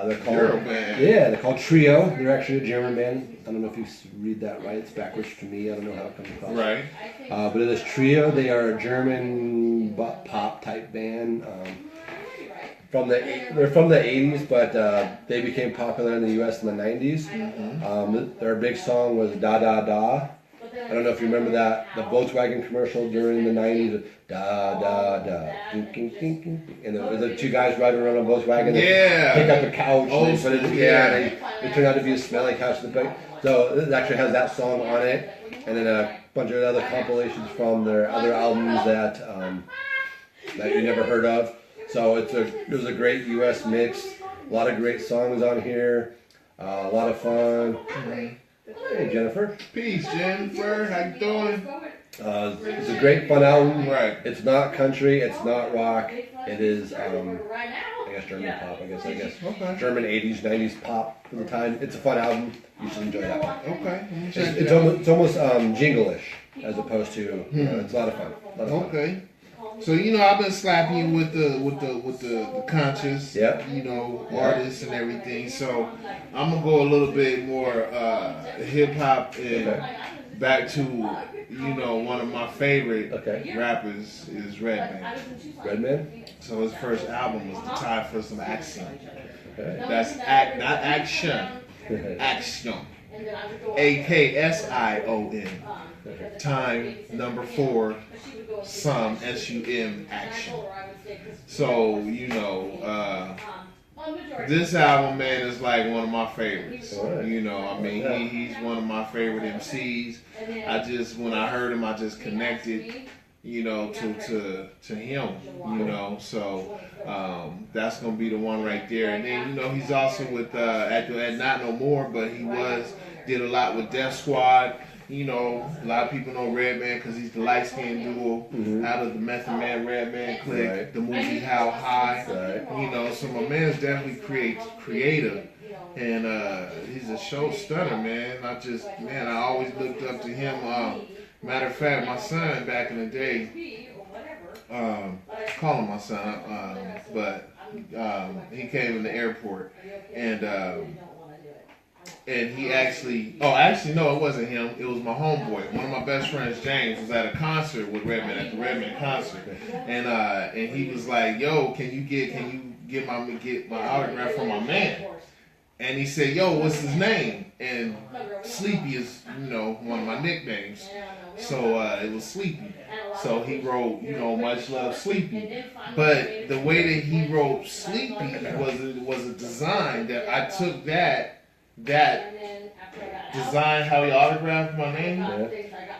They're called Euro band. Yeah, they're called Trio. They're actually a German band. I don't know if you read that right. It's backwards to me. I don't know how it comes across. Right. But it is Trio. They are a German pop type band. They're from the 80s, but they became popular in the U.S. in the 90s. Their big song was Da Da Da. I don't know if you remember that, the Volkswagen commercial during the 90s. Da Da Da. And there was the two guys riding around on Volkswagen. Yeah. They pick up a couch. Old They put it, school, it turned out to be a smelly couch. So it actually has that song on it. And then a bunch of other compilations from their other albums that you never heard of. So it was a great U.S. mix. A lot of great songs on here. A lot of fun. Hey, Jennifer. Peace, Jennifer. How you doing? It's a great fun album. Right. It's not country. It's not rock. It is, I guess, German pop. I guess. Okay. German 80s, 90s pop for the time. It's a fun album. You should enjoy that one. Okay. Let me check It's it out. almost jingle-ish as opposed to. It's a lot of fun. Okay. So I've been slapping you with the conscious, artists and everything. So I'm gonna go a little bit more hip hop and back to one of my favorite rappers is Redman. Redman? So his first album was The Time for Some Action. Okay. That's not action, action. AKSION. Time number 4. Some SUM action. So this album, man, is like one of my favorites. Right. He's one of my favorite MCs. When I heard him, I just connected, to him, So that's gonna be the one right there. And then he's also with at Not No More, but he did a lot with Death Squad. A lot of people know Redman because he's the light-skinned duo out of the Method Man Redman clique, Right. the movie How High. Right. So my man's definitely creative, and he's a show stunner, man. I always looked up to him. Matter of fact, my son back in the day, call him my son, but he came in the airport, and he no, it wasn't him. It was my homeboy. One of my best friends, James, was at a concert with Redman, at the Redman concert, and he was like, "Yo, can you get my autograph from my man?" And he said, "Yo, what's his name?" And Sleepy is, one of my nicknames. So it was Sleepy. So he wrote, Much Love Sleepy. But the way that he wrote Sleepy was a design that I took that design, how he autographed my name,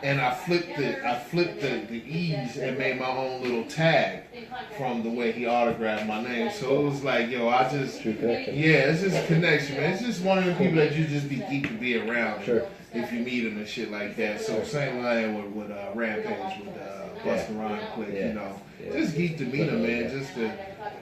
and I flipped the E's and made my own little tag from the way he autographed my name. So it was like, it's just a connection, man. It's just one of the people that you just be geek to be around. Sure. If you meet him and shit like that. So same line with Rampage, with Busta Rhymes click, just geek to meet him, man.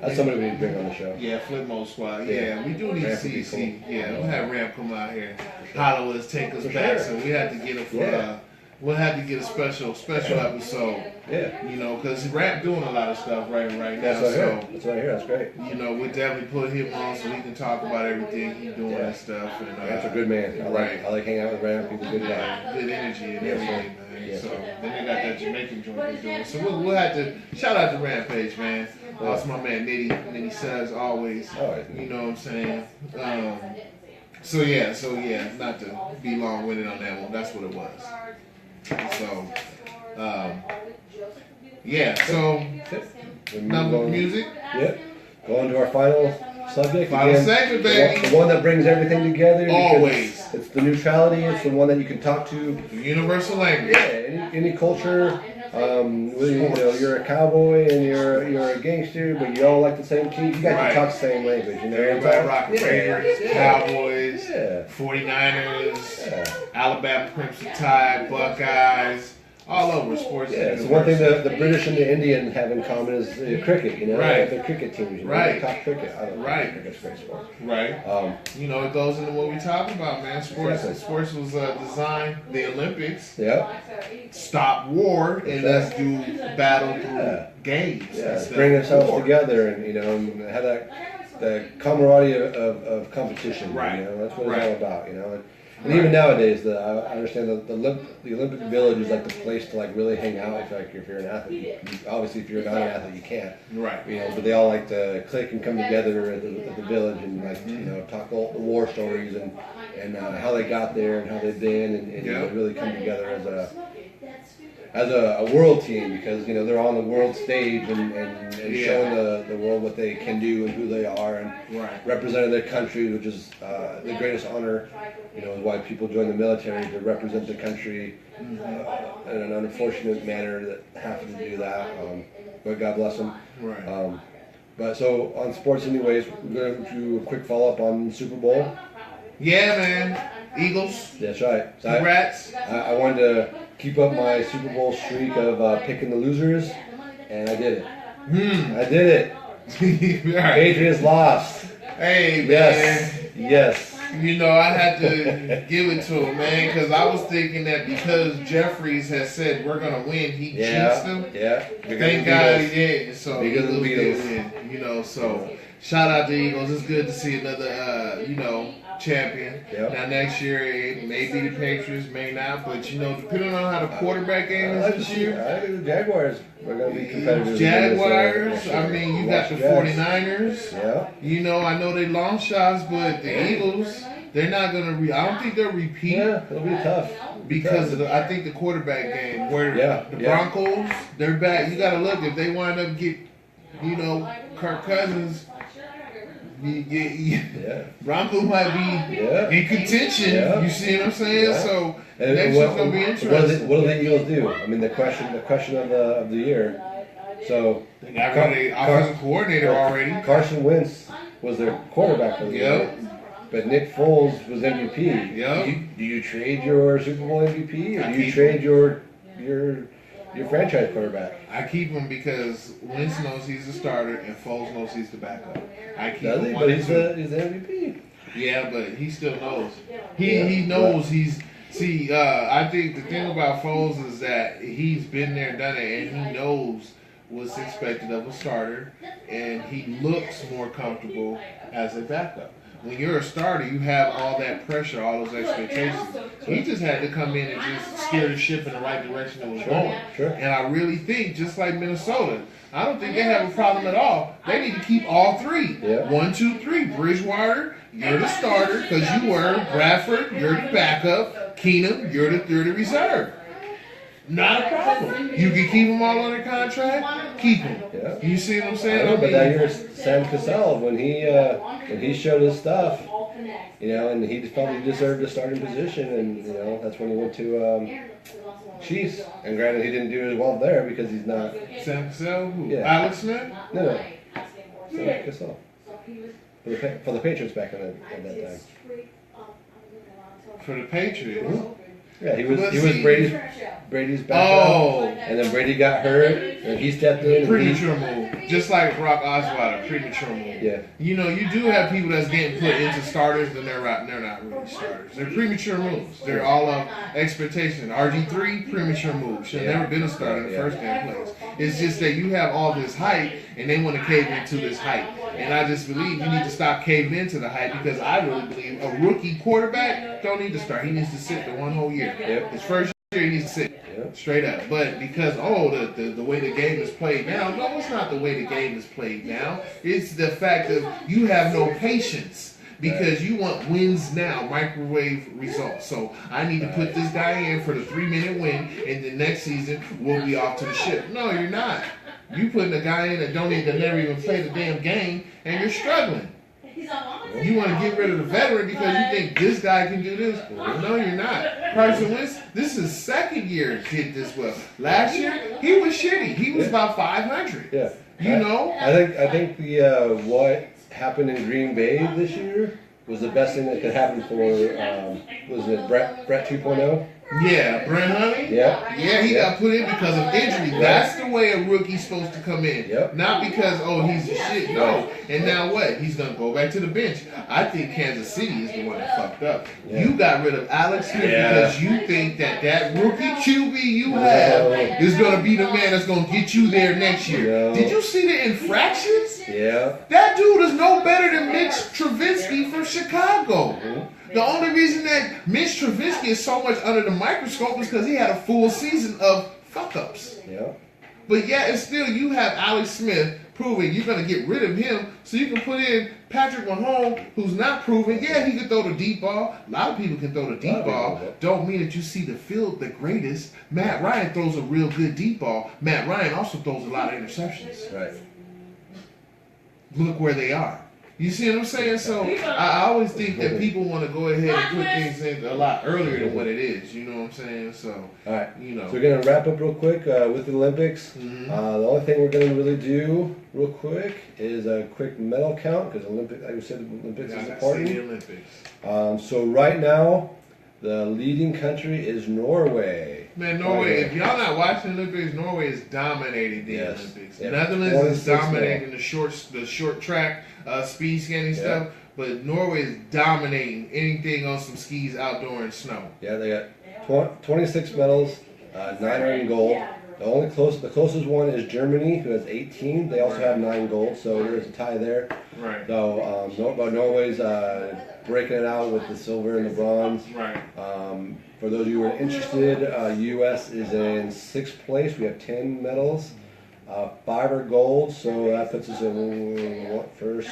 That's somebody we need to bring on the show. Yeah, Flip Mode Squad. Yeah, we do need to see. Cool. Yeah, we'll have Ramp come out here, holler with us, take us back. Sure. So we had to get him for. We'll have to get a special episode. Yeah. Because Ramp doing a lot of stuff right now. That's right here. That's great. We'll definitely put him on so he can talk about everything he's doing and stuff. And That's a good man. I like hanging out with Ram. He's a good guy. Good energy and everything, man. Yeah. So then they got that Jamaican joint they're doing. So we'll have to shout out to Rampage, man. That's my man Nitty says always. You know what I'm saying? So yeah, not to be long-winded on that one. That's what it was. So, number music. Yep. Go on to our final subject. Final segment, baby. The one that brings everything together. Always. It's the neutrality. It's the one that you can talk to. The universal language. Yeah, any culture. You're a cowboy and you're a gangster, but you all like the same team. You got to talk the same language. Everybody rocking Raiders, Cowboys, 49ers, Alabama Crimson Tide, Buckeyes, all over sports. Yeah, so one thing that the British and the Indian have in common is cricket. Right. They're cricket teams. Right. They talk cricket. I don't know. Right. Cricket's a great sport. Right. It goes into what we talking about, man. Sports. Exactly. Sports was designed. The Olympics. Yeah. Stop war and let's do battle through games. Yeah. Bring ourselves together and and have the camaraderie of competition. Right. You know, that's what it's Right. all about. You know. And even nowadays, I understand that the Olympic Village is like the place to like really hang out. If you're an athlete, obviously if you're not an athlete, you can't. Right. You know, but they all like to click and come together at the village and like you know talk all the war stories and how they got there and how they've been and you know, really come together as a world team because you know they're on the world stage and showing the world what they can do and who they are and representing their country, which is the greatest honor. You know, is why people join the military to represent the country in an unfortunate manner that have to do that. But God bless them. Right. But so on sports, anyways, we're going to do a quick follow up on Super Bowl. Yeah, man. Eagles. That's right. So Congrats. I wanted to keep up my Super Bowl streak of picking the losers, and I did it. I did it. Right. Patriots lost. Hey, man. Yes. You know, I had to give it to him, man, because I was thinking that because Jeffries has said we're going to win, he jinxed them. Yeah. Thank God he did. So Because of the Eagles Beatles. did win, you know, so shout out to Eagles. It's good to see another, you know, champion. Yep. Now, next year, it may be the Patriots, may not, but, you know, depending on how the quarterback game is this year. I think the Jaguars are going to be competitive. Jaguars, I mean, you got the Jags. 49ers. Yeah. You know, I know they long shots, but the Eagles, they're not going to, I don't think they'll repeat. Yeah, it'll be tough. Because of I think the quarterback game, where the Yeah. Broncos, they're back. You got to look, if they wind up you know, Kirk Cousins, Broncos might be in contention. Yeah. You see what I'm saying? Yeah. So And next what- one's gonna be interesting. What do the Eagles do? I mean, the question of the year. So They got rid of the offensive coordinator already. Carson Wentz was their quarterback for the year. But Nick Foles was MVP. Yep. Do you trade your Super Bowl MVP or I do you keep trade your franchise quarterback? I keep him because Wentz knows he's the starter and Foles knows he's the backup. I keep Does him he? one But and he's two. the MVP. Yeah, but he still knows. He knows he's. See, I think the thing about Foles is that he's been there, done it, and he knows what's expected of a starter, and he looks more comfortable as a backup. When you're a starter, you have all that pressure, all those expectations. He just had to come in and just steer the ship in the right direction it was going. Sure. And I really think, just like Minnesota, I don't think they have a problem at all. They need to keep all three. Yeah. 1, 2, 3. Bridgewater, you're the starter because you were. Bradford, you're the backup. Keenum, you're the reserve. Not a problem. You can keep them all under contract. Keep them. Yeah. You see what I'm I saying? know, but that year Sam Cassell when he showed his stuff, you know, and he felt he deserved a starting position, and you know that's when he went to Chiefs. And granted, he didn't do as well there because he's not. Sam Cassell, who? Yeah. Alex Smith? No. Sam Cassell for the Patriots back at that time. For the Patriots. Yeah, he was See- Brady's backup. Oh, And then Brady got hurt, and he stepped in. And premature move. Just like Brock Osweiler, premature move. Yeah. You know, you do have people that's getting put into starters, and they're not really starters. They're premature moves. They're all of expectation. RG3, premature move. Should have never been a starter in the first damn place. It's just that you have all this hype, and they want to cave into this hype. And I just believe you need to stop caving into the hype because I really believe a rookie quarterback don't need to start. He needs to sit the one whole year. Yep. His first year, he needs to sit. Yep. Straight up. But because, the way the game is played now, no, it's not the way the game is played now. It's the fact that you have no patience because you want wins now, microwave results. So I need to put this guy in for the 3-minute win, and the next season we'll be off to the ship. No, you're not. You putting a guy in that never even played the damn game, and you're struggling. You want to get rid of the veteran because you think this guy can do this. No, you're not. Carson Wentz, this is his second year did this well. Last year, he was shitty. He was about 500. Yeah. You know? I think the what happened in Green Bay this year was the best thing that could happen for was it Brett 2.0? Yeah, Brent Honey. Yeah. Yeah, he got put in because of injury. That's the way a rookie's supposed to come in. Yep. Not because, oh, he's the shit. No. And now what? He's going to go back to the bench. I think Kansas City is the one that fucked up. Yeah. You got rid of Alex Smith because you think that rookie QB you have is going to be the man that's going to get you there next year. No. Did you see the infractions? Yeah. That dude is no better than Mitch Trubisky from Chicago. The only reason that Mitch Trubisky is so much under the microscope is because he had a full season of fuck-ups. Yeah. But yeah, it's still, you have Alex Smith proving you're going to get rid of him so you can put in Patrick Mahomes, who's not proven. Yeah, he can throw the deep ball. A lot of people can throw the deep ball. Don't mean that you see the field the greatest. Matt Ryan throws a real good deep ball. Matt Ryan also throws a lot of interceptions. Right. Look where they are. You see what I'm saying? So I always think that people want to go ahead and put things in a lot earlier than what it is. You know what I'm saying? So, all right. You know. So we're going to wrap up real quick with the Olympics. Mm-hmm. The only thing we're going to really do real quick is a quick medal count because like we said, the Olympics is important. The Olympics. So right now, the leading country is Norway. Man, Norway, if y'all not watching the Olympics, Norway is dominating the Olympics. Yep. Netherlands is dominating the short track, speed skating stuff, but Norway is dominating anything on some skis, outdoor, and snow. Yeah, they got 26 medals, 9 are in gold. The closest one is Germany, who has 18. They also have 9 gold, so there's a tie there. Right. So, but Norway's breaking it out with the silver and the bronze. Right. For those of you who are interested, U.S. is in 6th place. We have 10 medals. 5 are gold, so that puts us in first,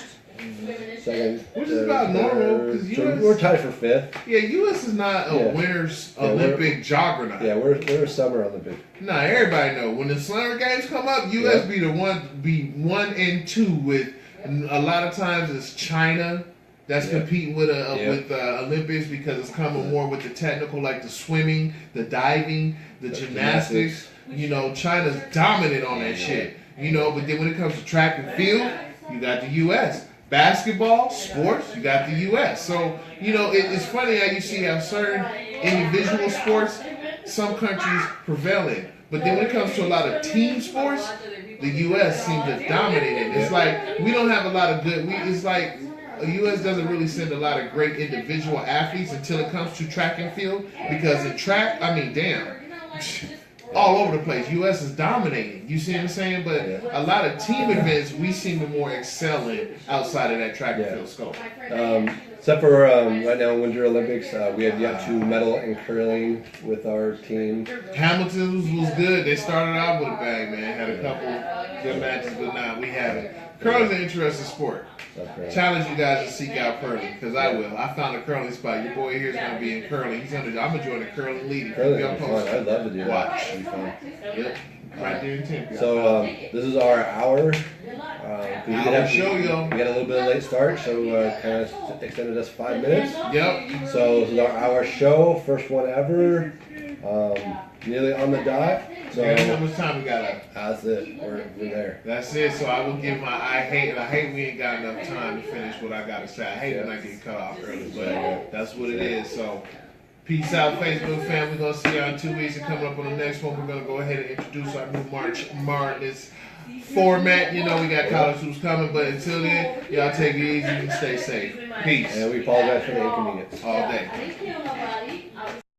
second, which is about normal because so we're tied for 5th. Yeah, U.S. is not a winner's Olympic juggernaut. Yeah, we're a summer Olympic. Nah, everybody know when the summer games come up, U.S. be 1 and 2 with a lot of times it's China. That's competing with Olympics because it's coming more with the technical, like the swimming, the diving, the gymnastics. You know, China's dominant on that shit. You know, but then when it comes to track and field, you got the U.S. Basketball, sports, you got the U.S. So, you know, it's funny how you see how certain individual sports, some countries prevail in. But then when it comes to a lot of team sports, the U.S. seems to dominate it. It's like we don't have a lot of good. It's like the U.S. doesn't really send a lot of great individual athletes until it comes to track and field. Because in track, I mean, damn, all over the place. U.S. is dominating. You see what I'm saying? But a lot of team events, we seem to more excel in outside of that track and field scope. Except for right now, Winter Olympics, we have yet to medal in curling with our team. Hamilton was good. They started out with a bang, man. Had a couple good matches, but now we haven't. Curling's an interesting sport. Challenge you guys to seek out curling, because I will. I found a curling spot. Your boy here is going to be in curling. I'm going to join the curling league. Curling is fun. I'd love to do that. Watch. It'd be fun. Yep. Right there in Tempe. So this is our hour. Show, yo. We got a little bit of late start, so kind of extended us 5 minutes. Yep. So this is our hour show, first one ever. Nearly on the dot. So how much time we got left? That's it. We're there. That's it. So I will give my I hate we ain't got enough time to finish what I gotta say. I hate when I get cut off early, but that's what it is. So peace out, Facebook fam. We're gonna see y'all in 2 weeks, and coming up on the next one, we're gonna go ahead and introduce our new March Madness format. You know, we got college hoops coming, but until then, y'all take it easy and stay safe. Peace. And we apologize for the inconvenience. All day.